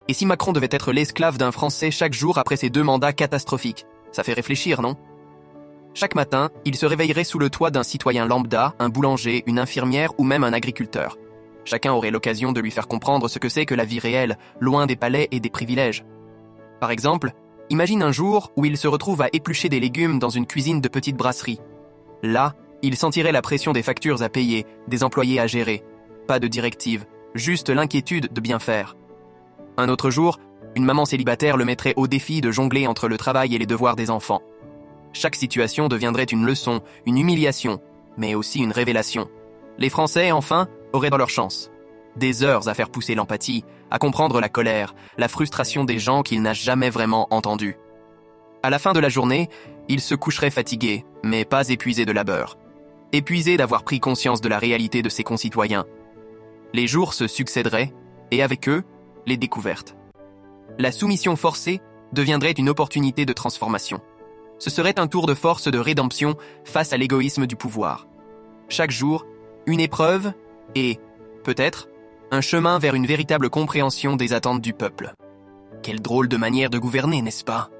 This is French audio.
Et si Macron devait être l'esclave d'un Français chaque jour après ses 2 mandats catastrophiques? Ça fait réfléchir, non? Chaque matin, il se réveillerait sous le toit d'un citoyen lambda, un boulanger, une infirmière ou même un agriculteur. Chacun aurait l'occasion de lui faire comprendre ce que c'est que la vie réelle, loin des palais et des privilèges. Par exemple, imagine un jour où il se retrouve à éplucher des légumes dans une cuisine de petite brasserie. Là, il sentirait la pression des factures à payer, des employés à gérer. Pas de directive, juste l'inquiétude de bien faire. Un autre jour, une maman célibataire le mettrait au défi de jongler entre le travail et les devoirs des enfants. Chaque situation deviendrait une leçon, une humiliation, mais aussi une révélation. Les Français, enfin, auraient dans leur chance. Des heures à faire pousser l'empathie, à comprendre la colère, la frustration des gens qu'il n'a jamais vraiment entendus. À la fin de la journée, il se coucherait fatigué, mais pas épuisé de labeur. Épuisé d'avoir pris conscience de la réalité de ses concitoyens. Les jours se succéderaient, et avec eux, les découvertes. La soumission forcée deviendrait une opportunité de transformation. Ce serait un tour de force de rédemption face à l'égoïsme du pouvoir. Chaque jour, une épreuve et, peut-être, un chemin vers une véritable compréhension des attentes du peuple. Quelle drôle de manière de gouverner, n'est-ce pas ?